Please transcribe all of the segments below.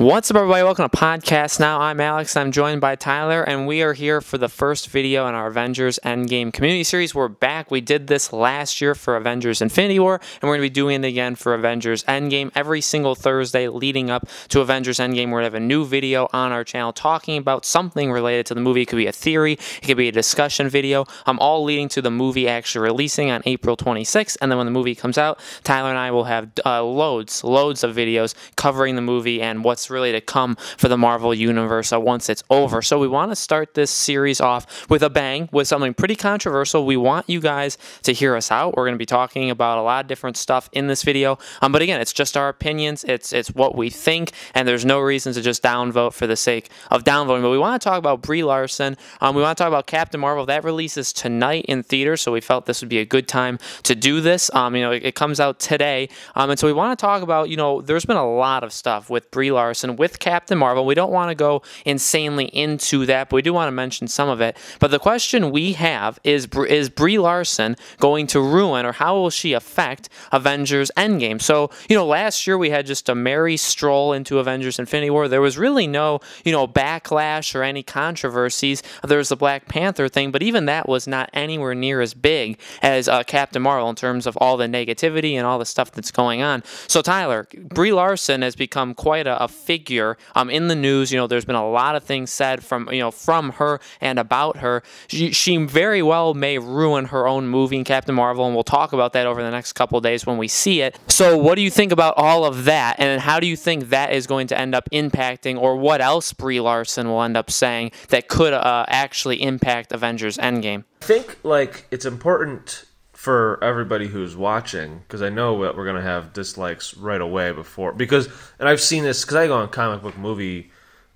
What's up, everybody? Welcome to Podcast Now. I'm Alex. I'm joined by Tyler, and we are here for the first video in our Avengers Endgame community series. We're back. We did this last year for Avengers Infinity War, and we're going to be doing it again for Avengers Endgame. Every single Thursday leading up to Avengers Endgame, we're going to have a new video on our channel talking about something related to the movie. It could be a theory, it could be a discussion video, all leading to the movie actually releasing on April 26th. And then when the movie comes out, Tyler and I will have loads of videos covering the movie and what's really to come for the Marvel Universe once it's over. So we want to start this series off with a bang, with something pretty controversial. We want you guys to hear us out. We're going to be talking about a lot of different stuff in this video. But again, it's just our opinions. It's what we think, and there's no reason to just downvote for the sake of downvoting. But we want to talk about Brie Larson. We want to talk about Captain Marvel. That releases tonight in theaters, so we felt this would be a good time to do this. It comes out today. And so we want to talk about, there's been a lot of stuff with Brie Larson, with Captain Marvel. We don't want to go insanely into that, but we do want to mention some of it. But the question we have is Brie Larson going to ruin, or how will she affect Avengers Endgame? So, last year we had just a merry stroll into Avengers Infinity War. There was really no, backlash or any controversies. There was the Black Panther thing, but even that was not anywhere near as big as Captain Marvel in terms of all the negativity and all the stuff that's going on. So, Tyler, Brie Larson has become quite a figure in the news. There's been a lot of things said from her and about her. She very well may ruin her own movie in Captain Marvel, and we'll talk about that over the next couple of days when we see it. So what do you think about all of that, and how do you think that is going to end up impacting, or what else Brie Larson will end up saying that could actually impact Avengers Endgame? I think it's important for everybody who's watching, because I know that we're going to have dislikes right away and I've seen this, because I go on Comic Book Movie,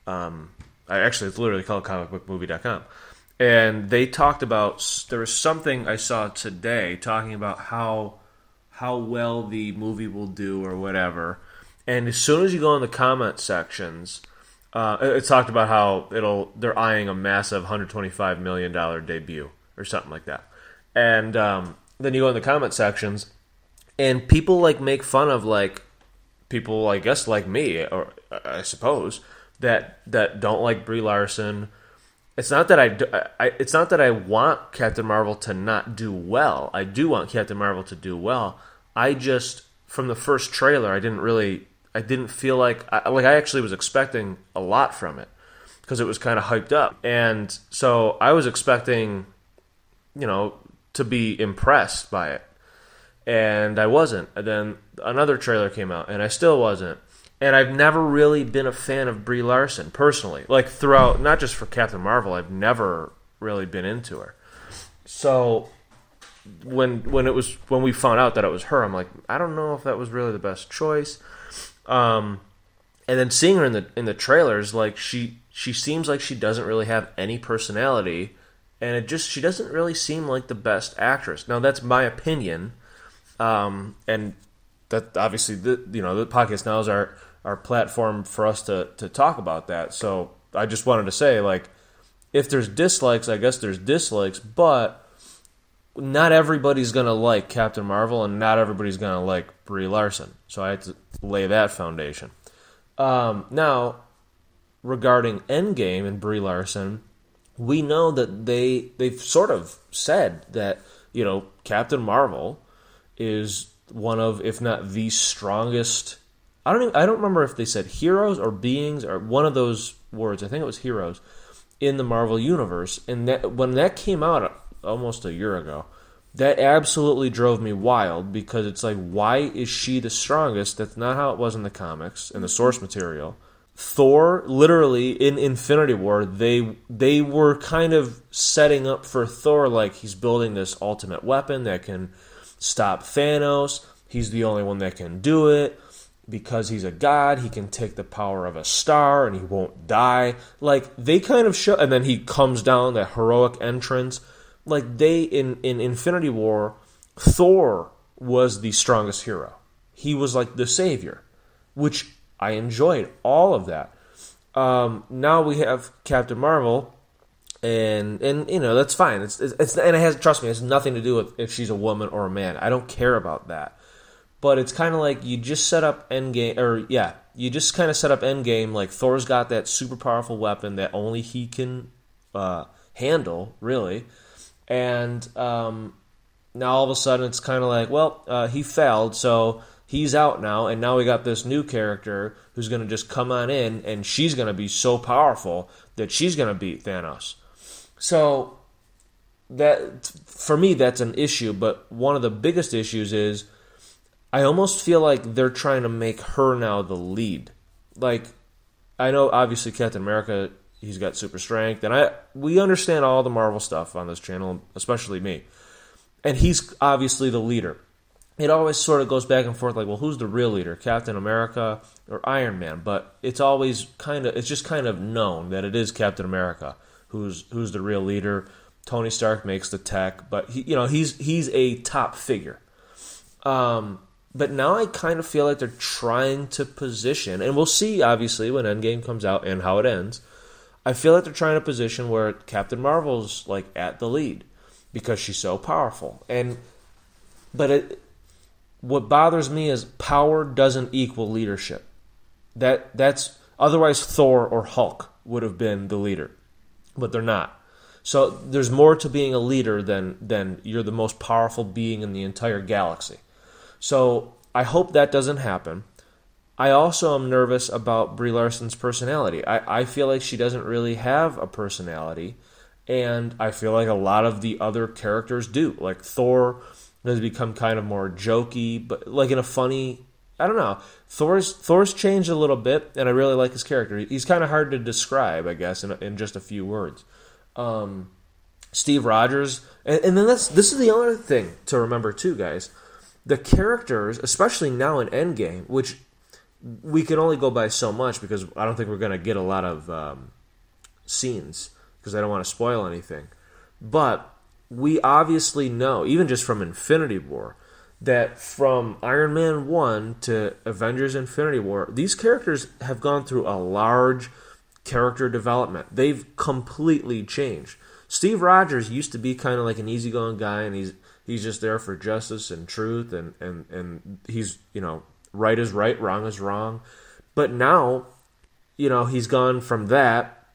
it's literally called comicbookmovie.com, and they talked about, there was something I saw today talking about how well the movie will do or whatever, and as soon as you go in the comment sections, it talked about how they're eyeing a massive $125 million debut or something like that, and then you go in the comment sections, and people make fun of people, I guess, like me, or I suppose, that don't like Brie Larson. It's not that I want Captain Marvel to not do well. I do want Captain Marvel to do well. I just, from the first trailer, I didn't feel like I actually was expecting a lot from it, because it was kind of hyped up, and so I was expecting, to be impressed by it, and I wasn't. And then another trailer came out, and I still wasn't. And I've never really been a fan of Brie Larson personally, throughout, not just for Captain Marvel. I've never really been into her. So when we found out that it was her, I'm like, I don't know if that was really the best choice. And then seeing her in the trailers, she seems like she doesn't really have any personality. And she doesn't really seem like the best actress. Now, that's my opinion, and that obviously the podcast now is our platform for us to talk about that. So I just wanted to say, if there's dislikes, I guess there's dislikes, but not everybody's gonna like Captain Marvel, and not everybody's gonna like Brie Larson. So I had to lay that foundation. Now, regarding Endgame and Brie Larson, we know that they've sort of said that, Captain Marvel is one of, if not the strongest, I don't remember if they said heroes or beings or one of those words. I think it was heroes in the Marvel Universe. And when that came out almost a year ago, that absolutely drove me wild, because it's why is she the strongest? That's not how it was in the comics, in the source material. Thor, literally, in Infinity War, they were kind of setting up for Thor, he's building this ultimate weapon that can stop Thanos. He's the only one that can do it. Because he's a god, he can take the power of a star, and he won't die. They kind of show, and then he comes down, that heroic entrance. In Infinity War, Thor was the strongest hero. He was the savior, which I enjoyed all of that. Now we have Captain Marvel, and that's fine. It's and it has, trust me, it has nothing to do with if she's a woman or a man. I don't care about that. But it's kind of you just set up Endgame, you just kind of set up Endgame like Thor's got that super powerful weapon that only he can handle, really. And now all of a sudden it's kind of like, well, he failed, so he's out now, and now we got this new character who's going to just come on in, and she's going to be so powerful that she's going to beat Thanos. So that, for me, that's an issue, but one of the biggest issues is I almost feel like they're trying to make her now the lead. Like, I know obviously Captain America, he's got super strength, and we understand all the Marvel stuff on this channel, especially me. And he's obviously the leader. It always sort of goes back and forth, like, well, who's the real leader, Captain America or Iron Man? But it's always it's just kind of known that it is Captain America who's the real leader. Tony Stark makes the tech, but he's a top figure. But now I kind of feel like they're trying to position, and we'll see obviously when Endgame comes out and how it ends. I feel like they're trying to position where Captain Marvel's like at the lead because she's so powerful, what bothers me is power doesn't equal leadership. That's otherwise Thor or Hulk would have been the leader, but they're not. So there's more to being a leader than you're the most powerful being in the entire galaxy. So I hope that doesn't happen. I also am nervous about Brie Larson's personality. I feel like she doesn't really have a personality, and I feel like a lot of the other characters do. Like Thor has become kind of more jokey, but like in a funny, I don't know. Thor's changed a little bit, and I really like his character. He's kind of hard to describe, I guess, in just a few words. Steve Rogers, and then this is the other thing to remember too, guys. The characters, especially now in Endgame, which we can only go by so much because I don't think we're going to get a lot of scenes because I don't want to spoil anything. But we obviously know, even just from Infinity War, that from Iron Man 1 to Avengers Infinity War, these characters have gone through a large character development. They've completely changed. Steve Rogers used to be kind of like an easygoing guy, and he's just there for justice and truth, and he's, right is right, wrong is wrong. But now, he's gone from that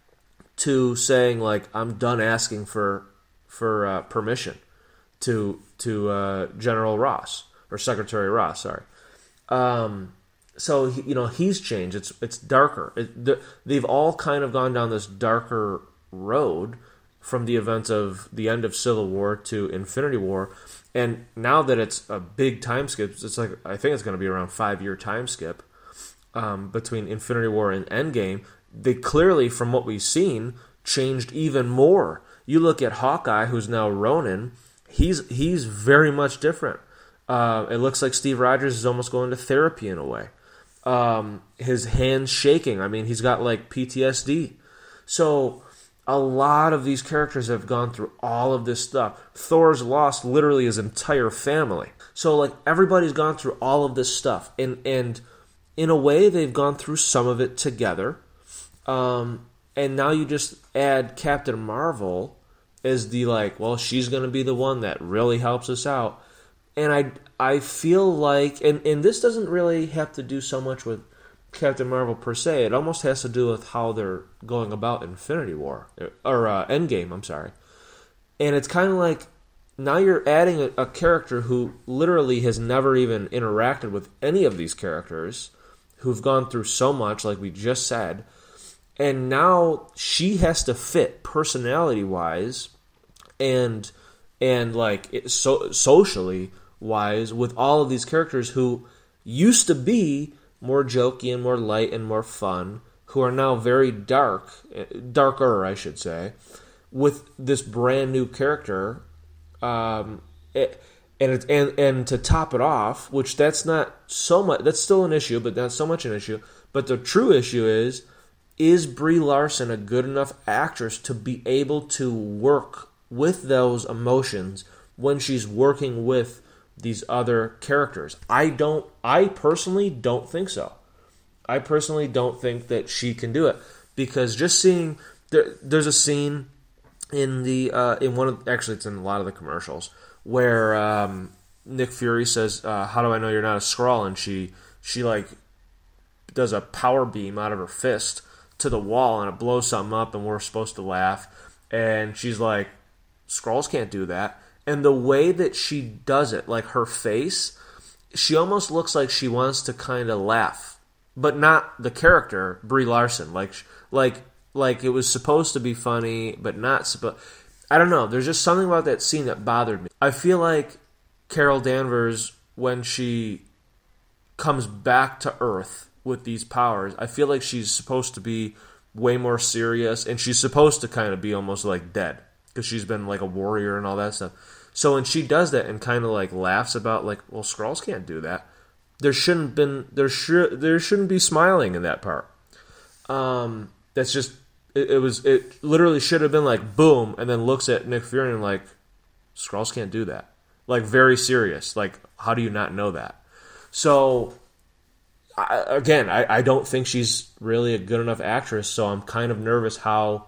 to saying, like, I'm done asking for permission to General Ross, or Secretary Ross, sorry. So he's changed. It's darker. They've all kind of gone down this darker road from the events of the end of Civil War to Infinity War, and now that it's a big time skip, it's like I think it's going to be around 5-year time skip between Infinity War and Endgame. They clearly, from what we've seen, changed even more. You look at Hawkeye, who's now Ronin. He's very much different. It looks like Steve Rogers is almost going to therapy in a way. His hands shaking. I mean, he's got like PTSD. So a lot of these characters have gone through all of this stuff. Thor's lost literally his entire family. So like everybody's gone through all of this stuff, and in a way they've gone through some of it together. And now you just add Captain Marvel as the she's going to be the one that really helps us out. And I feel like, and this doesn't really have to do so much with Captain Marvel per se. It almost has to do with how they're going about Infinity War, or Endgame, I'm sorry. And it's kind of like, now you're adding a character who literally has never even interacted with any of these characters, who've gone through so much, like we just said, and now she has to fit personality-wise and socially wise with all of these characters who used to be more jokey and more light and more fun, who are now very darker, I should say, with this brand new character. And to top it off, which that's not so much, that's still an issue, but not so much an issue. But the true issue is Brie Larson a good enough actress to be able to work with those emotions when she's working with these other characters? I personally don't think so. I personally don't think that she can do it, because just seeing there's a scene in it's in a lot of the commercials where Nick Fury says, "How do I know you're not a Skrull?" And she like does a power beam out of her fist to the wall, and it blows something up, and we're supposed to laugh. And she's like, Skrulls can't do that. And the way that she does it, like her face, she almost looks like she wants to kind of laugh, but not the character Brie Larson. Like it was supposed to be funny, but not supposed. I don't know. There's just something about that scene that bothered me. I feel like Carol Danvers, when she comes back to Earth with these powers, I feel like she's supposed to be way more serious, and she's supposed to kind of be almost like dead because she's been like a warrior and all that stuff. So when she does that and kind of like laughs about like, well, Skrulls can't do that, there shouldn't be smiling in that part. That's just it literally should have been like boom, and then looks at Nick Fury and like, Skrulls can't do that. Like very serious. Like, how do you not know that? So I don't think she's really a good enough actress, so I'm kind of nervous how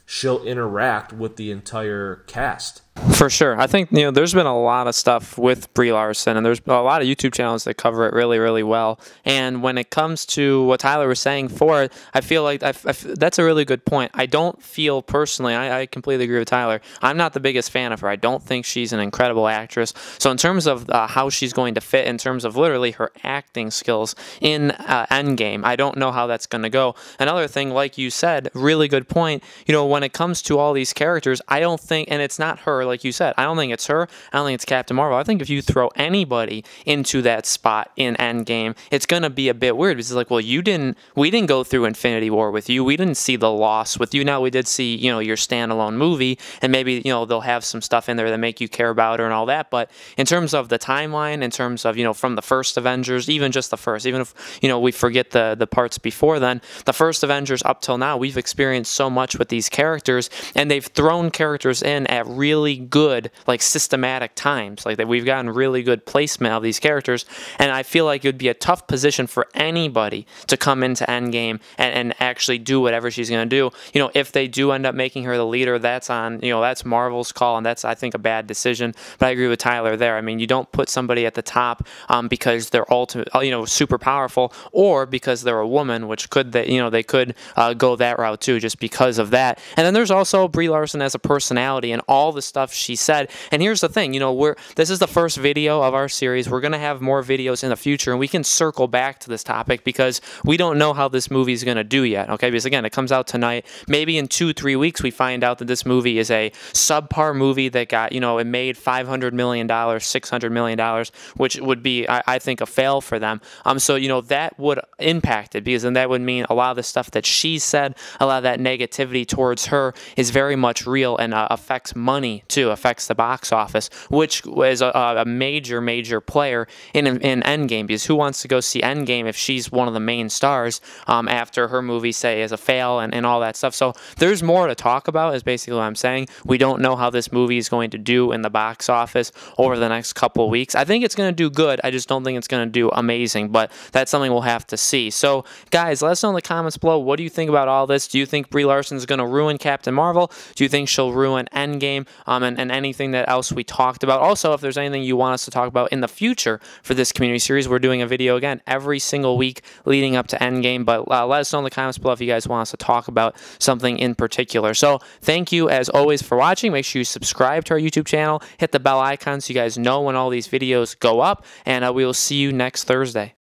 she'll interact with the entire cast. For sure. I think, there's been a lot of stuff with Brie Larson, and there's a lot of YouTube channels that cover it really, really well. And when it comes to what Tyler was saying for it, I feel like that's a really good point. I don't feel personally, I completely agree with Tyler, I'm not the biggest fan of her. I don't think she's an incredible actress. So in terms of how she's going to fit, in terms of literally her acting skills in Endgame, I don't know how that's going to go. Another thing, like you said, really good point, when it comes to all these characters, I don't think, and it's not her, like you said, I don't think it's her. I don't think it's Captain Marvel. I think if you throw anybody into that spot in Endgame, it's going to be a bit weird because it's like, well, we didn't go through Infinity War with you. We didn't see the loss with you. Now we did see, your standalone movie, and maybe, they'll have some stuff in there that make you care about her and all that. But in terms of the timeline, in terms of, from the first Avengers, even just the first, even if, we forget the parts before then, the first Avengers up till now, we've experienced so much with these characters, and they've thrown characters in at really good, like, systematic times. Like, that we've gotten really good placement of these characters, and I feel like it would be a tough position for anybody to come into Endgame and actually do whatever she's going to do. If they do end up making her the leader, that's on, that's Marvel's call, and that's, I think, a bad decision. But I agree with Tyler there. I mean, you don't put somebody at the top because they're super powerful, or because they're a woman, which they could go that route too, just because of that. And then there's also Brie Larson as a personality and all the stuff she said. And here's the thing, this is the first video of our series. We're going to have more videos in the future, and we can circle back to this topic because we don't know how this movie is going to do yet, okay? Because again, it comes out tonight. Maybe in 2-3 weeks we find out that this movie is a subpar movie that got, it made $500 million, $600 million, which would be, I think, a fail for them. So, that would impact it, because then that would mean a lot of the stuff that she said, a lot of that negativity towards her is very much real and affects money too, affects the box office, which is a major player in Endgame, because who wants to go see Endgame if she's one of the main stars after her movie, say, is a fail and all that stuff. So there's more to talk about, is basically what I'm saying. We don't know how this movie is going to do in the box office over the next couple of weeks. I think it's going to do good. I just don't think it's going to do amazing, but that's something we'll have to see. So guys, let us know in the comments below, what do you think about all this? Do you think Brie Larson is going to ruin Captain Marvel? Do you think she'll ruin Endgame? And anything that else we talked about. Also, if there's anything you want us to talk about in the future for this community series, we're doing a video again every single week leading up to Endgame. But let us know in the comments below if you guys want us to talk about something in particular. So thank you as always for watching. Make sure you subscribe to our YouTube channel, hit the bell icon so you guys know when all these videos go up, and we will see you next Thursday.